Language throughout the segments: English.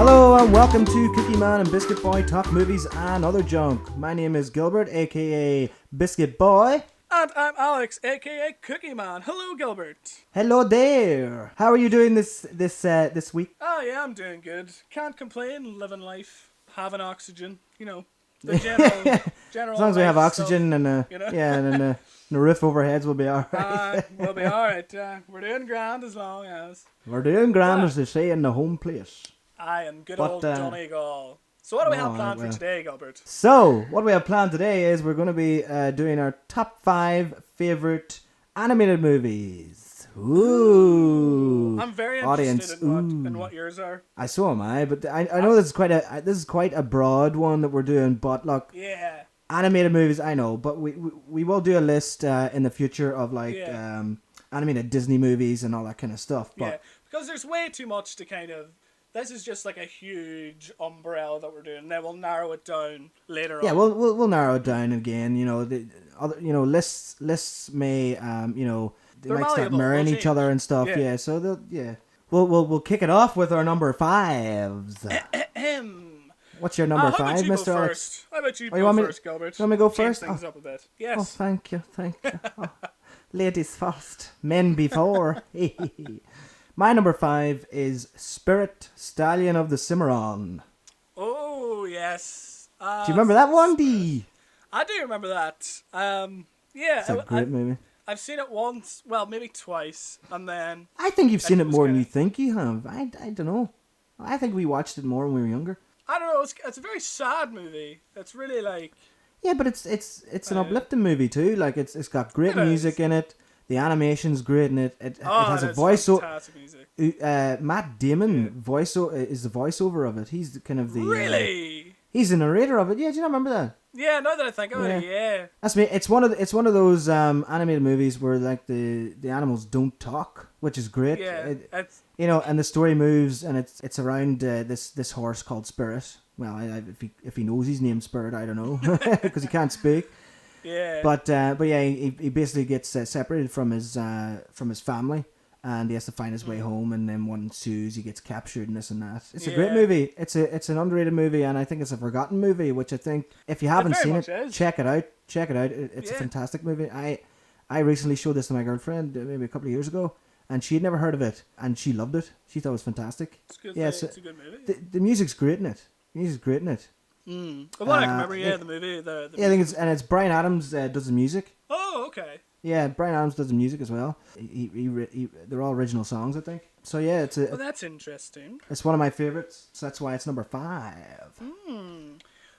Hello and welcome to Cookie Man and Biscuit Boy Talk Movies and Other Junk. My name is Gilbert, aka Biscuit Boy. And I'm Alex, aka Cookie Man. Hello, Gilbert. Hello there. How are you doing this week? Oh yeah, I'm doing good. Can't complain. Living life, having oxygen. You know, the general. As long as we have life oxygen stuff, and and the roof overheads, will be alright. we'll be alright. We're doing grand as long as. We're doing grand, as they say in the home place. Aye, and good old Donegal. So what do we have planned for today, Gilbert? So, what we have planned today is we're going to be doing our top 5 favourite animated movies. Ooh. I'm very Audience. interested in what yours are. So am I, but I know this is quite a broad one that we're doing, but look. Yeah. Animated movies, I know, but we will do a list in the future of animated Disney movies and all that kind of stuff. But yeah, because there's way too much to kind of... This is just like a huge umbrella that we're doing. Then we'll narrow it down later on. Yeah, we'll narrow it down again. You know, the other lists may they might start mirroring each other and stuff. Yeah, so we'll kick it off with our number 5s. What's your number 5, Mr. Alex? How about you go first, Gilbert? You want me to go Change first? Things up a bit. Yes. Oh, thank you. Oh, ladies first, men before. My number 5 is Spirit, Stallion of the Cimarron. Oh, yes. Do you remember that one, D? I do remember that. Yeah. It's a great movie. I've seen it once, well, maybe twice, and then... I think you've seen it more than you think you have. I don't know. I think we watched it more when we were younger. I don't know, it's a very sad movie. It's really like... Yeah, but it's an uplifting movie too. Like, it's got great music in it. The animation's great in it. It has a voiceover. Fantastic music. Matt Damon is the voiceover of it. He's the kind of the really. He's the narrator of it. Yeah, do you not remember that? Yeah, now that I think of it, yeah. That's me. It's one of those animated movies where like the animals don't talk, which is great. Yeah, and the story moves, and it's around this horse called Spirit. Well, if he knows his name Spirit, I don't know, because he can't speak. Yeah. But yeah, he basically gets separated from his family, and he has to find his way home. And then one ensues, he gets captured and this and that. It's a great movie. It's an underrated movie, and I think it's a forgotten movie. Which I think if you haven't seen it, check it out. It's a fantastic movie. I recently showed this to my girlfriend maybe a couple of years ago, and she'd never heard of it, and she loved it. She thought it was fantastic. It's good. Yeah, it's a good movie. The music's great in it. Well, I can remember, the movie. I think it's Bryan Adams does the music. Oh, okay. Yeah, Bryan Adams does the music as well. They're all original songs, I think. So yeah, well, that's interesting. It's one of my favorites, so that's why it's number 5.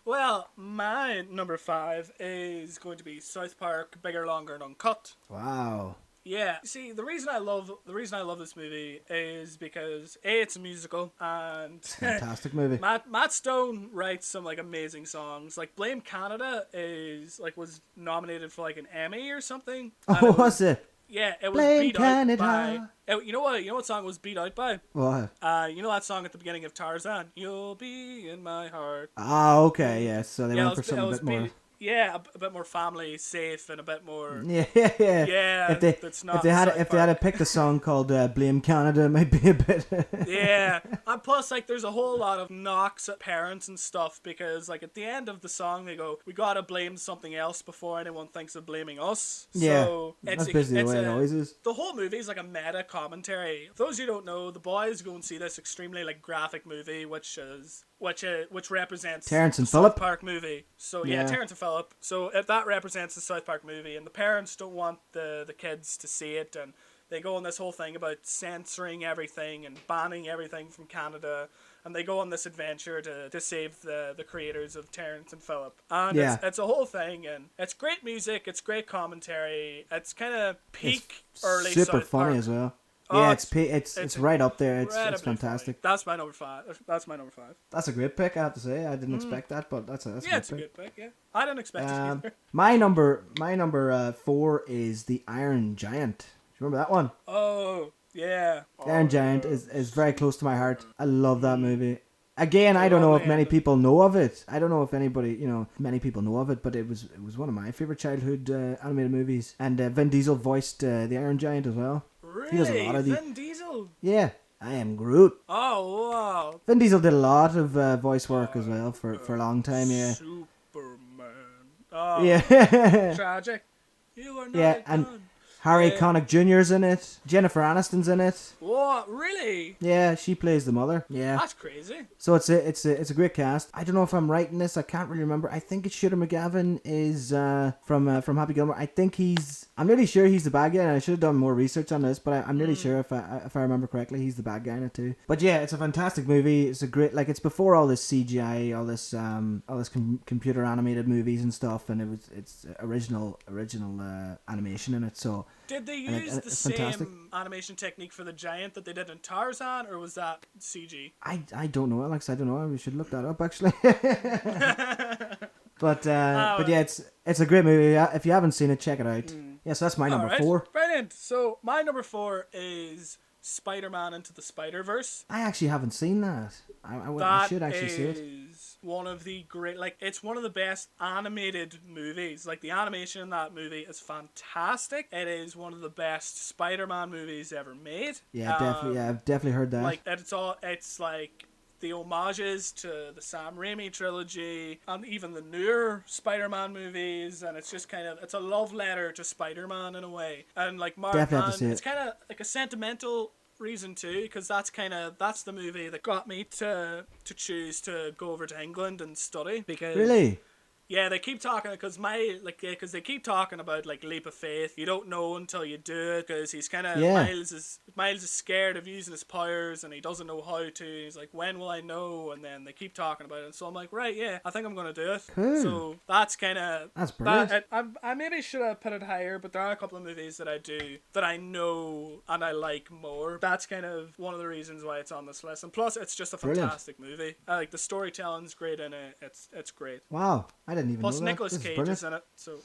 Well, my number 5 is going to be South Park: Bigger, Longer, and Uncut. Wow. Yeah. See, the reason I love this movie is because it's a musical, and fantastic movie. Matt Stone writes some like amazing songs. Like Blame Canada was nominated for like an Emmy or something. Oh, was it? Yeah, it was Blame beat Canada. out by. You know what song it was beat out by? What? You know that song at the beginning of Tarzan? You'll be in my heart. Ah, okay, yeah. So they went for something a bit more. Yeah, a bit more family safe and a bit more. Yeah. Yeah, if they had picked a song called "Blame Canada," it might be a bit. Yeah, and plus like there's a whole lot of knocks at parents and stuff because like at the end of the song they go, "We gotta blame something else before anyone thinks of blaming us." Yeah, so that's basically the way it always is. The whole movie is like a meta commentary. For those who don't know, the boys go and see this extremely like graphic movie, which represents Terrence and the Phillip South Park movie. So yeah, Terrence and Phillip. So if that represents the South Park movie, and the parents don't want the kids to see it, and they go on this whole thing about censoring everything and banning everything from Canada, and they go on this adventure to save the creators of Terrence and Phillip. And it's a whole thing, and it's great music, it's great commentary, it's kind of peak early South Park. Super funny as well. Yeah, it's right up there. It's fantastic. Funny. That's my number 5. That's a great pick, I have to say. I didn't expect that, but that's a good it's a good pick. Yeah, I didn't expect it either. My number 4 is The Iron Giant. Do you remember that one? Oh yeah. The Iron Giant is very close to my heart. I love that movie. Again, I don't know if many people know of it. I don't know if many people know of it, but it was one of my favorite childhood animated movies. And Vin Diesel voiced the Iron Giant as well. Really? He does a lot of Vin Diesel? Yeah. I am Groot. Oh, wow. Vin Diesel did a lot of voice work as well for a long time, yeah. Superman. Oh, Yeah. tragic. You are not Yeah, a and gun. Harry Yeah. Connick Jr.'s in it. Jennifer Aniston's in it. What? Really? Yeah, she plays the mother. Yeah. That's crazy. So it's a great cast. I don't know if I'm right in this. I can't really remember. I think it's Shooter McGavin is from Happy Gilmore. I'm nearly sure he's the bad guy. And I should have done more research on this, but I'm nearly sure if I remember correctly, he's the bad guy in it too. But yeah, it's a fantastic movie. It's a great it's before all this CGI, all this computer animated movies and stuff, and it's original animation in it. So. Did they use the same animation technique for the giant that they did in Tarzan, or was that CG? I don't know, Alex. I don't know. We should look that up, actually. But yeah, it's a great movie. If you haven't seen it, check it out. Yeah, so that's my number 4. Brilliant. So my number 4 is Spider-Man Into the Spider-Verse. I actually haven't seen that. I should actually see it. Is one of the great, it's one of the best animated movies. Like, the animation in that movie is fantastic. It is one of the best Spider-Man movies ever made. Yeah, definitely. Yeah, I've definitely heard that. Like, it's like the homages to the Sam Raimi trilogy and even the newer Spider-Man movies, and it's just it's a love letter to Spider-Man in a way. And like it's kind of like a sentimental reason too, because that's the movie that got me to choose to go over to England and study. Because really. Yeah, they keep talking because they keep talking about leap of faith. You don't know until you do it, because he's Miles is scared of using his powers and he doesn't know how to. He's like, when will I know? And then they keep talking about it. And so I'm like, right, yeah, I think I'm gonna do it. Cool. So that's brilliant. I maybe should have put it higher, but there are a couple of movies that I do that I know and I like more. That's kind of one of the reasons why it's on this list. And plus, it's just a fantastic movie. Like, the storytelling's great in it. It's great. Wow. I didn't even know that. Plus, Nicolas Cage is in it. So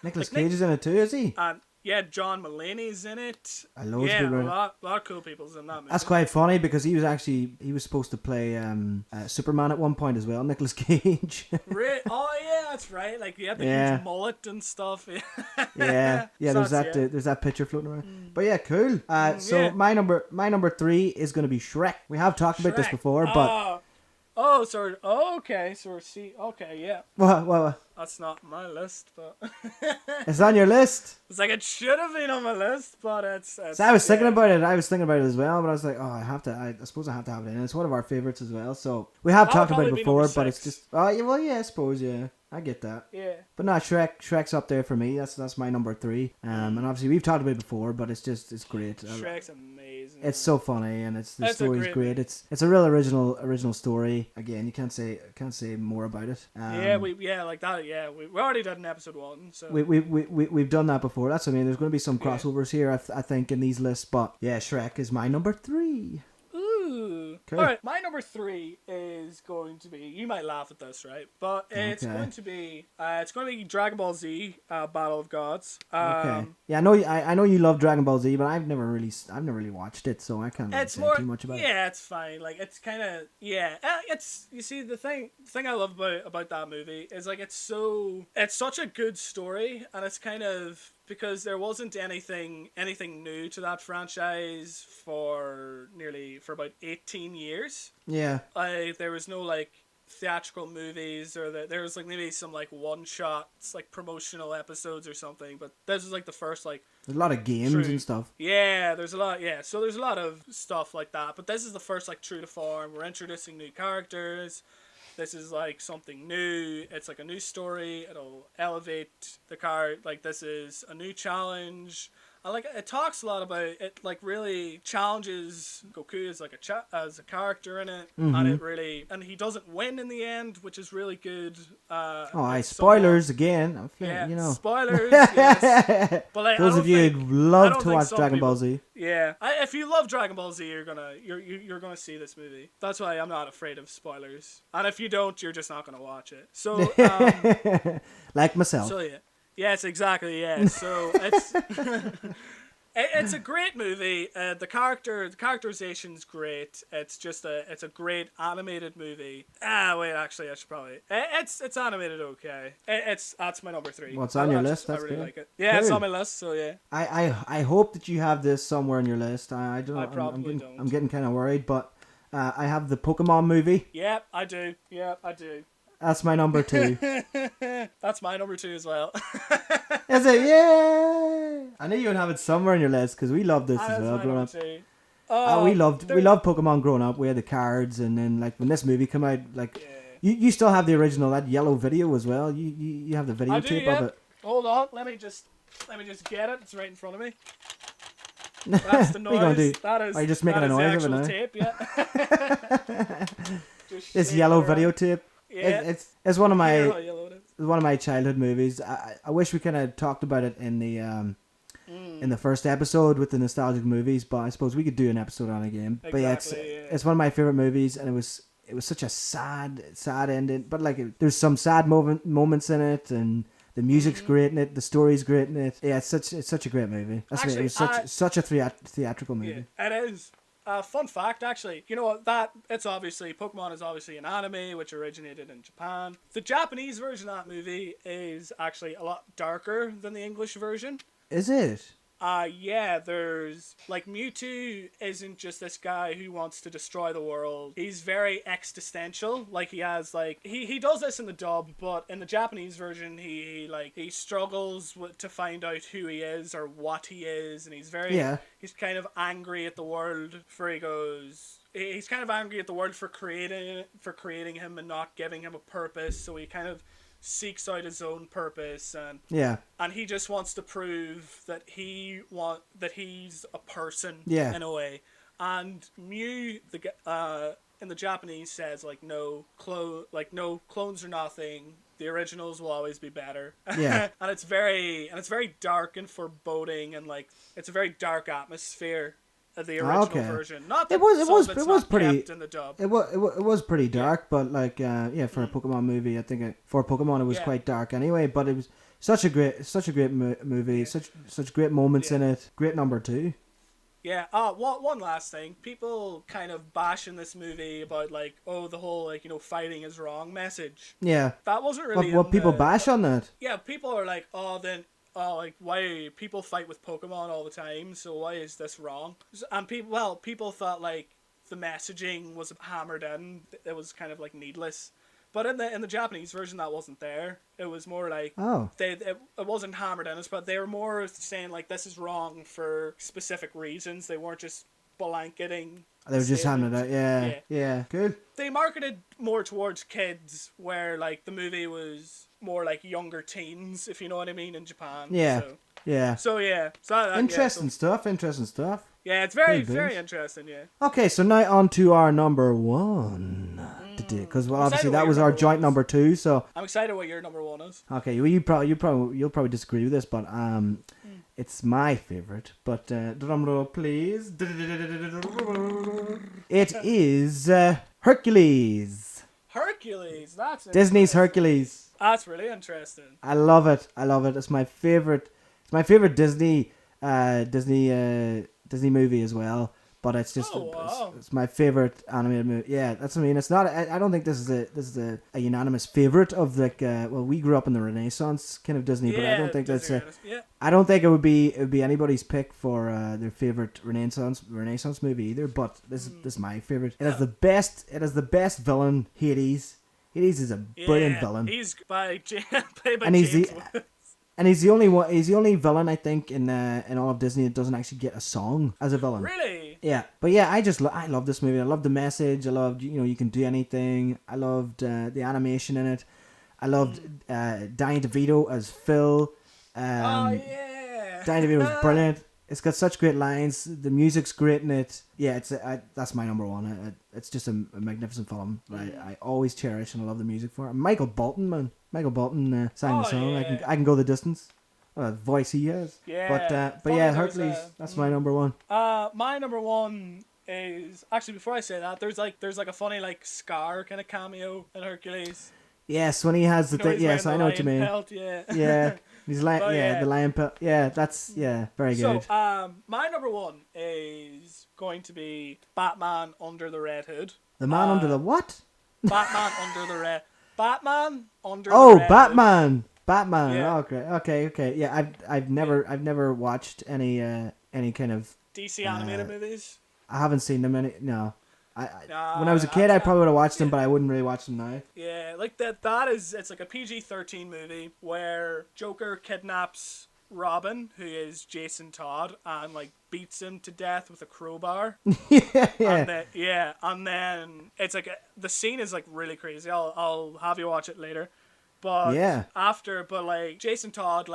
Nicolas Cage is in it too, is he? And yeah, John Mulaney's in it. A lot of cool people's in that movie. That's quite funny, because he was supposed to play Superman at one point as well, Nicolas Cage. Really? Oh yeah, that's right. Like, he had the huge mullet and stuff. yeah. There's that picture floating around. But yeah, cool. So my number 3 is going to be Shrek. We have talked about this before, but. Oh, sorry. Oh, okay. So okay, yeah. What? That's not my list, but it's on your list. It's like it should have been on my list, but it's so I was thinking about it. I was thinking about it as well, but I was like, I suppose I have to have it in. It's one of our favorites as well. So we have talked about it before, but it's just I suppose I get that. Yeah. But no, Shrek's up there for me. That's my number 3. And obviously we've talked about it before, but it's great. Shrek's amazing. It's so funny, and the story's great. It's a real original story. Again, you can't say more about it. We already did an episode 1. So we've done that before. That's what I mean. There's going to be some crossovers here, I think, in these lists. But yeah, Shrek is my number 3. Ooh. Okay. Alright, my number 3 is going to be, you might laugh at this, right? But it's going to be Dragon Ball Z, Battle of Gods. Okay. Yeah, I know you love Dragon Ball Z, but I've never really watched it, so I can't really say too much about it. Yeah, it's fine. Like, it's kind of, it's, you see, the thing I love about that movie is, like, it's such a good story, and it's kind of, because there wasn't anything new to that franchise for about 18 years. Yeah. There was no theatrical movies, or there was maybe some one shots, promotional episodes or something, but this was the first there's a lot of games and stuff. Yeah, there's a lot. Yeah, so there's a lot of stuff like that, but this is the first true to form. We're introducing new characters. This is something new. It's a new story. It'll elevate the card. This is a new challenge. And it talks a lot about it. Really challenges Goku as a character in it, and he doesn't win in the end, which is really good. Spoilers again. Spoilers. Yes. But those of you who love to watch Dragon Ball Z. Yeah, if you love Dragon Ball Z, you're gonna see this movie. That's why I'm not afraid of spoilers. And if you don't, you're just not gonna watch it. So, like myself. So yeah. Yes, exactly. Yeah. So it's It's a great movie. The characterization's great. It's a great animated movie. Wait, actually, I should probably. It's animated okay. That's my number 3. What's on your list? That's I really good. like it. Yeah, Cool. it's on my list. So yeah. I hope that you have this somewhere on your list. I don't know. I'm getting kind of worried, but I have the Pokemon movie. Yep, I do. That's my number 2. That's my number 2 as well. Is it? Yeah. I knew you would have it somewhere on your list because we loved this as well growing up. We loved Pokemon growing up. We had the cards, and then like when this movie came out, like you still have the original that yellow video as well. You have the videotape of it. Hold on, let me just get it. It's right in front of me. That's the noise. What are you gonna do? That is. Are you just making a noise of it now? Tape, yeah. This yellow videotape. Yeah. It's one of my childhood movies. I wish we kind of talked about it in the first episode with the nostalgic movies, but I suppose we could do an episode on it again. Exactly, but yeah, it's one of my favorite movies, and it was such a sad ending. But like there's some sad moments in it, and the music's great in it, the story's great in it. Yeah, it's such a great movie. It was such a theatrical movie. Yeah, it is. Fun fact, actually, you know that Pokemon is obviously an anime which originated in Japan. The Japanese version of that movie is actually a lot darker than the English version. Is it? Yeah, there's like Mewtwo isn't just this guy who wants to destroy the world. He's very existential. Like he has like he does this in the dub, but in the Japanese version he struggles to find out who he is or what he is, and he's kind of angry at the world for he's kind of angry at the world for creating him and not giving him a purpose, so he kind of seeks out his own purpose, and he just wants to prove that he's a person in a way. And Mew in the Japanese says no clones are nothing. The originals will always be better. Yeah. and it's very dark and foreboding, and like it's a very dark atmosphere. The original version. Not it was pretty in the dub. It was pretty dark, but like for a Pokemon movie, I think for Pokemon it was quite dark anyway. But it was such a great movie, such great moments in it. Great number 2. Yeah. One last thing. People kind of bash in this movie about the whole fighting is wrong message. Yeah. That wasn't really. What people bash on that? Yeah, people are like, why people fight with Pokemon all the time, so why is this wrong? And people thought like the messaging was hammered in. It was kind of like needless. But in the Japanese version that wasn't there. It was more like it wasn't hammered in us, but they were more saying like this is wrong for specific reasons. They weren't just blanketing. They were just hammering it out. Yeah. Good. They marketed more towards kids, where like the movie was more like younger teens, if you know what I mean, in Japan. Yeah. So interesting stuff. Yeah, it's very interesting. Yeah. Okay, so now on to our number 1. Because obviously that was our joint number 2. So I'm excited what your number 1 is. Okay, well you'll probably disagree with this, but it's my favorite. But drum roll, please. It is Hercules. Hercules, that's Disney's Hercules. That's really interesting. I love it. It's my favorite. It's my favorite Disney movie as well. But it's just it's my favorite animated movie. Yeah, that's what I mean. It's not. I don't think this is a unanimous favorite of like. We grew up in the Renaissance kind of Disney, but I don't think that's. I don't think it would be anybody's pick for their favorite Renaissance movie either. But this is my favorite. It has the best. It has the best villain, Hades. Hades is a brilliant villain. He's played by James Woods. And he's the only one. He's the only villain I think in all of Disney that doesn't actually get a song as a villain. Really? Yeah, but yeah, I love this movie. I love the message. I loved you can do anything. I loved the animation in it. I loved Danny DeVito as Phil. Danny DeVito was brilliant. It's got such great lines. The music's great in it. Yeah, that's my number 1. It's just a magnificent film. I always cherish and I love the music for it. Michael Bolton, man. Michael Bolton sang the song. Yeah. I can go the distance. What a voice he has. Yeah. But yeah, Hercules. That's my number 1. My number 1 is actually, before I say that, there's like a funny like Scar kind of cameo in Hercules. Yes, when he has the thing. Yes, I know what you mean. Belt, yeah. He's like, the lion pill. Yeah, that's very good. So, my number one is going to be Batman Under the Red Hood. The man under the what? Batman Under the Red. Batman Under the Red Batman. Hood. Batman. Yeah. Okay. Yeah, I've never watched any kind of DC animated movies. I haven't seen them any. No. When I was a kid, I probably would have watched them, but I wouldn't really watch them now. Yeah, like it's like a PG-13 movie where Joker kidnaps Robin, who is Jason Todd, and like beats him to death with a crowbar. yeah. And then it's like the scene is like really crazy. I'll have you watch it later. But like Jason Todd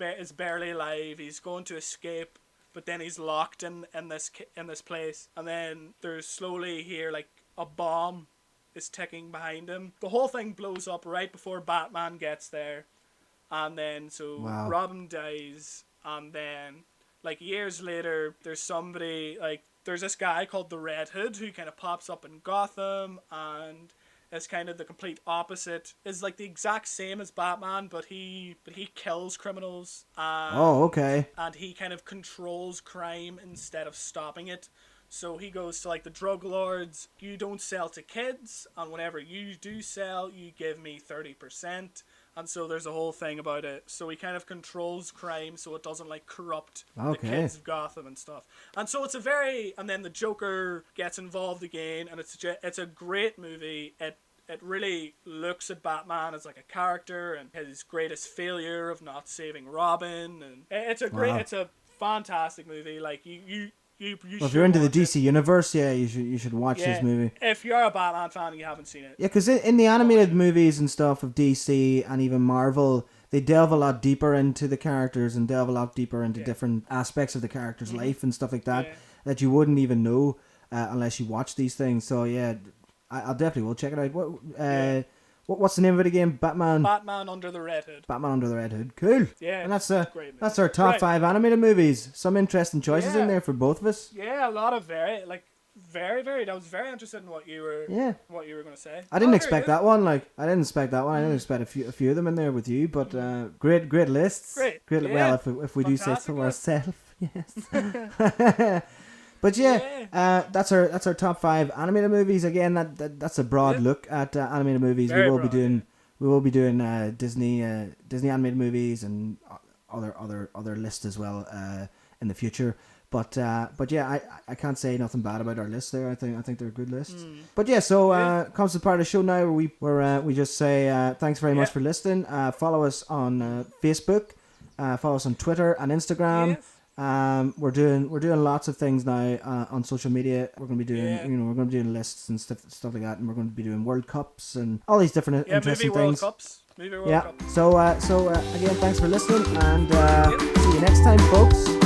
is barely alive. He's going to escape, but then he's locked in this place, and then there's slowly here like a bomb is ticking behind him. The whole thing blows up right before Batman gets there, and then Robin dies, and then like years later there's this guy called the Red Hood who kind of pops up in Gotham, and is kind of the complete opposite. Is like the exact same as Batman, but he kills criminals. And he kind of controls crime instead of stopping it. So he goes to like the drug lords. You don't sell to kids, and whenever you do sell, you give me 30%. And so there's a whole thing about it. So he kind of controls crime so it doesn't like corrupt the kids of Gotham and stuff. And so and then the Joker gets involved again, and it's a great movie. It really looks at Batman as like a character and his greatest failure of not saving Robin, and it's a fantastic movie. Like you if you're into the DC universe, you should watch this movie. If you're a Batman fan and you haven't seen it. Yeah, because in the animated movies and stuff of DC and even Marvel, they delve a lot deeper into the characters and delve a lot deeper into different aspects of the character's life and stuff like that that you wouldn't even know unless you watch these things. So yeah, I'll definitely will check it out. What's the name of it again? Batman Under the Red Hood. Batman Under the Red Hood. Cool. Yeah, and that's our top 5 animated movies. Some interesting choices in there for both of us. Yeah, a lot of very. I was very interested in what you were going to say. I didn't expect that one. I didn't expect a few of them in there with you, but great lists. Great. Yeah. Well, if we do say so ourselves, yes. But that's our top 5 animated movies. Again, that's a broad look at animated movies. We will be doing Disney animated movies and other lists as well in the future. But yeah, I can't say nothing bad about our list there. I think they're good lists. But yeah, so comes the part of the show now where we just say thanks very much for listening. Follow us on Facebook. Follow us on Twitter and Instagram. Yes. We're doing lots of things now on social media. We're going to be doing we're going to be doing lists and stuff like that, and we're going to be doing World Cups and all these different interesting things. Movie World Cups. So again, thanks for listening, and see you next time, folks.